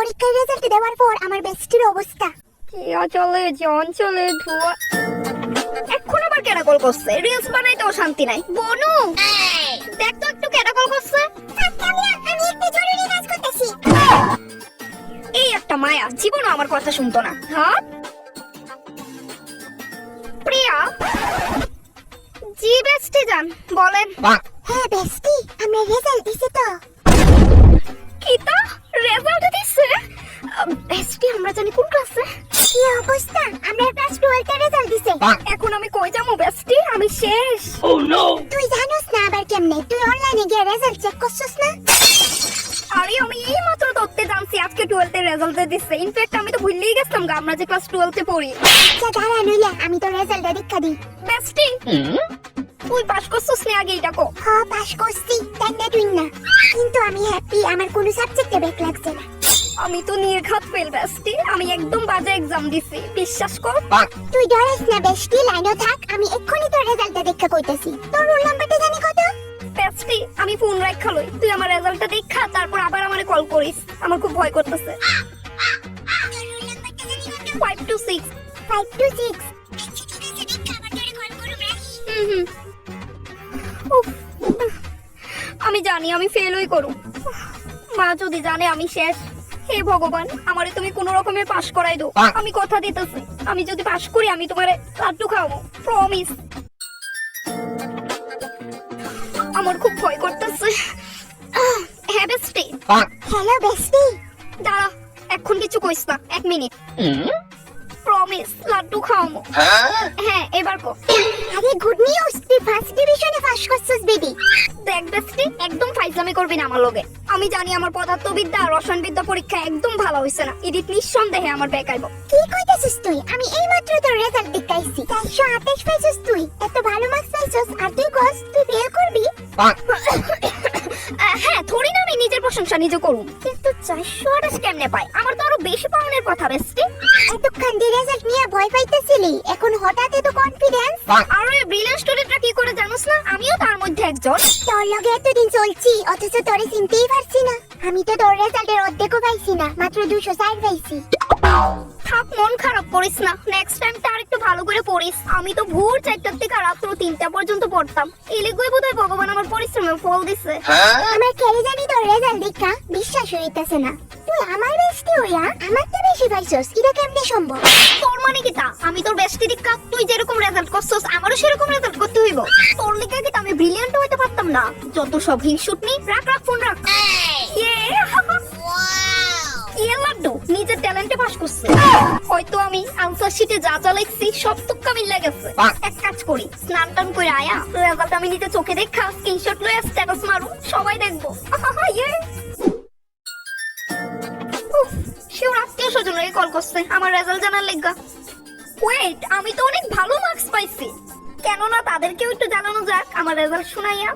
পরীক্ষার রেজাল্ট দেওয়ার পর আমার বেস্টির অবস্থা কি চলে চঞ্চলে ধোয়া। এখন আবার কেডা কল করছে? রিলস বানাইতেও শান্তি নাই। বনু দেখ তো একটু কেডা কল করছে। আমি একটা জরুরি কাজ করতেছি। এই একটা মায়া জীবনও আমার কথা শুনতো না। হ্যাঁ প্রিয়া, জি বেস্টি জান বলেন। হ্যাঁ বেস্টি, আমরা রেজাল্ট দিছি তো। কিতা রেজাল্ট দিছে? বেস্টি আমরা জানি কোন ক্লাসে। কি অবস্থা, আমরা ক্লাস 12 এর রেজাল্ট দিছি। এখন আমি কই যাবো বেস্টি? আমি শেষ। তুই জানোস না আবার কেমনে? তুই অনলাইনে গিয়ে রেজাল্ট চেক করছস না? আরে আমি এই মাত্র ধরতে জানছি আজকে 12th এর রেজাল্ট দিছে। ইনফ্যাক্ট আমি তো ভুলেই গেছিলাম গা আমরা যে ক্লাস 12 এ পড়ি। আচ্ছা দাঁড়া নইলে আমি তো রেজাল্ট দেখা দিই। বেস্টি তুই পাস করছিস না আগে এটা কো। হ্যাঁ পাস করছি, তাই তুই না। কিন্তু আমি হ্যাপি, আমার কোনো সাবজেক্টে ব্যাক লাগছে না। আমি তো নির্ঘাত ফেল বেস্টি, আমি একদম বাজে এক্সাম দিছি বিশ্বাস কর। তুই ডরিস না বেস্টি, লাইনও থাক, আমি এক্ষুনি তোর রেজাল্টটা দেখা কইতাছি। তোর রোল নাম্বারটা জানি কত? বেস্টি আমি ফোন রাখা লই, তুই আমার রেজাল্টটা দেখা তারপর আবার আমারে কল করিস, আমার খুব ভয় করতেছে। তোর রোল নাম্বারটা জানি কত? 526 526। আচ্ছা ঠিক আছে, দেখা আবার তোরে কল করুম, রাখি। উফ, আমি জানি আমি ফেলই করু। মা যদি জানে আমি শেষ, হে ভগবান আমারে তুমি কোন রকমে পাস করাই দাও। আমি কথা দিতেছি আমি যদি পাস করি আমি তোমারে লাড্ডু খাওয়াবো, প্রমিস। আমার খুব ভয় করতেছে। হ্যাঁ বেস্টি। হ্যালো বেস্টি। দাঁড়া এখন কিছু কইস না, 1 মিনিট। প্রমিস লাড্ডু খাওয়াবো। হ্যাঁ এবার কো। আরে গুড নিউজ, তুই ফার্স্ট ডিভিশনে পাস করছস বেবি। দেখ বেস্টি একদম ফাইজলামি করবি না আমার লগে। আমি জানি আমার পদার্থবিদ্যা আর রসায়নবিদ্যা পরীক্ষা একদম ভালো হইছে না, এদিক নিঃসন্দেহে আমার ব্যাক আইবো। কি কইতাছিস তুই? আমি এইমাত্র তোর রেজাল্ট দেখাইছি, 428 পাইছস তুই। এত ভালো মার্কস পাইছস আর তুই কস তুই ফেল করবি? হ্যাঁ থোড়ি না আমি নিজের প্রশংসা নিজে করুম, কিন্তু 428 কেমনে পাই? আমার তো আরো বেশি পাওনের কথা বেস্টি। এতক্ষণ দিয়ে রেজাল্ট নিয়ে ভয় পাইতেছিলি, এখন হঠাৎ এত কনফিডেন্স? আর ওই ব্রিলিয়ান্ট স্টুডেন্টরা কি করে জানোস না? আমিও তার মধ্যে একজন। তোর লগে এতদিন চলছি অথচ তোরে চিনতেই পারছি না। আমি তো তোর রেজাল্টের অর্ধেকও পাইছি না, মাত্র 204 পাইছি। থাক মন খারাপ করিস না, নেক্সট টাইম তো আরেকটু ভালো করে পড়িস। আমি তো ভোর 4টা থেকে রাত্র 3টা পর্যন্ত পড়তাম। এই লিগুই বোধহয় ভগবান আমার পরিশ্রমের ফল দিছে। আমার কেন জানি তোর রেজাল্ট দেখা বিশ্বাস হইতাছে না। তুই আমার বেস্টি হইয়া আমার তো বেশি পাইছস, এটা কেমনে সম্ভব? তোর মানে কি তা? আমি তোর বেস্টি দিকা তুই যেরকম রেজাল্ট করছস আমারও সেরকম রেজাল্ট করতে হইব। তোর লিগা কি আমি ব্রিলিয়ান্ট হইতে পারতাম না? যত সব হিংসুটনি, রাখ রাখ ফোন রাখ। ইয়ে ইয়ে লাড্ডু নিজের ট্যালেন্টে পাস করছে। হয়তো আমি আনসার শিটে যা যা লিখছি সব তুক্কা মিলে গেছে। এক কাজ করি, স্নান টান করে আয়া রেজাল্ট আমি নিজে চোখে দেখা স্ক্রিনশট লয়ে স্ট্যাটাস মারু, সবাই দেখবো। ইয়ে সেও আত্মীয় স্বজনকে কল করছে আমার রেজাল্ট জানার লেগা। ওয়েট আমি তো অনেক ভালো মার্কস পাইছি, কেননা তাদেরকেও একটু জানানো যাক আমার রেজাল্ট শুনাইয়া।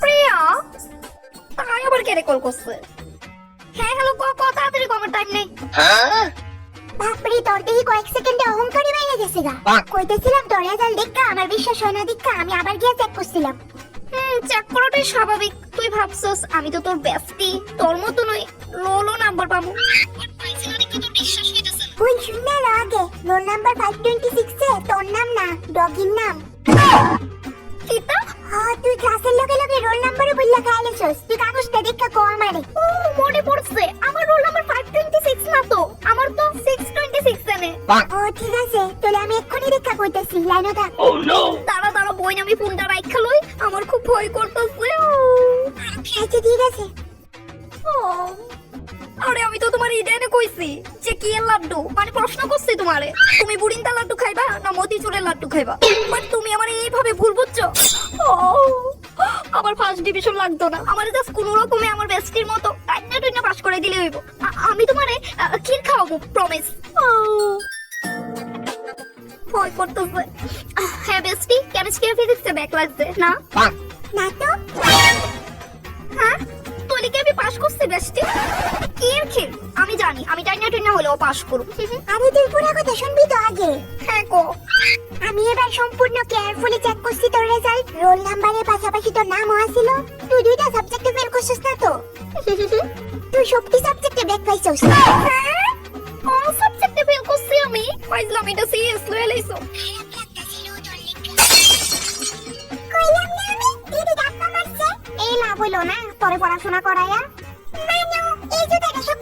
প্রিয়া তাই আবার কে কল করছে? হ্যাঁ হ্যালো তাড়াতাড়ি আমার টাইম নেই। বাপরে, তোর দেখি কয়েক সেকেন্ডে অহংকারই বাইরে গেছে গা। কইতেছিলাম তোর রেজাল্ট দেখা আমার বিশ্বাস হয় না দেখা আমি আবার গিয়ে চেক করছিলাম। চেক করাটাই স্বাভাবিক। তুই ভাবছস আমি তো তোর বেস্টি, তোর মতো নই লো নাম্বার পাবো। বিশ্বাস হইতেছে না। ওই শুনে আগে রোল নাম্বার 526 এ তোর নাম না ডগির নাম। কিতা? হ্যাঁ তুই ক্লাসের লগে লগে রোল নাম্বারও বললা খাইলেছস। তুই কাগজটা দেখা কো আমারে। ও মনে পড়ছে, আমার রোল নাম্বার 526 না তো, আমার তো 626 জানে। ও ঠিক আছে, তাহলে আমি এক্ষুনি দেখা কইতাছি, লাইনে থাক। দাঁড়া দাঁড়া বই আমি ফোনটা রাইখা লই, আমার খুব ভয় করতেছে। আচ্ছা ঠিক আছে। আরে আমি তো তোমার ইডেনে কইছি যে কি এর লাড্ডু, মানে প্রশ্ন করছি তোমারে তুমি বুড়িন্দা লাড্ডু খাইবা না মতিচুরের লাড্ডু খাইবা, বাট তুমি আমার এইভাবে ভুল বুঝছো। আমার ফার্স্ট ডিভিশন লাগতো না, আমার জাস্ট কোন রকমে আমার বেস্টির মতো টাইনা টুইনা পাস করে দিলে হইব। আমি তোমারে ক্ষীর খাওয়াবো, প্রমিস। ভয় করতেছে। হ্যাঁ বেস্টি, কেমিস্ট্রি আর ফিজিক্সে ব্যাক লাগছে না? না তো। হ্যাঁ তুই কি আমি পাস করছি বেস্টি? কি এর ক্ষীর? আমি জানি আমি টাইনা টুইনা হলেও পাস করব। আরে তুই পুরো কথা শুনবি তো আগে। হ্যাঁ কো। আমি এবার সম্পূর্ণ কেয়ারফুলি চেক করছি তোর রেজাল্ট। রোল নাম্বারের পাশাপাশি তোর নামও আছিল। তুই দুইটা সাবজেক্টে ফেল করছিস না তো? তুই সবটি সাবজেক্টে ব্যাক পাইছস। কোন সাবজেক্টে ফেল করছি আমি? পাইছিলাম এটা সিরিয়াস লয়ে লইছো। কইলাম না আমি, দিদি ডাক্তার মারছে। এই লাভ হইলো না তোরে পড়াশোনা করায়া। মানু, এই জুতাটা সব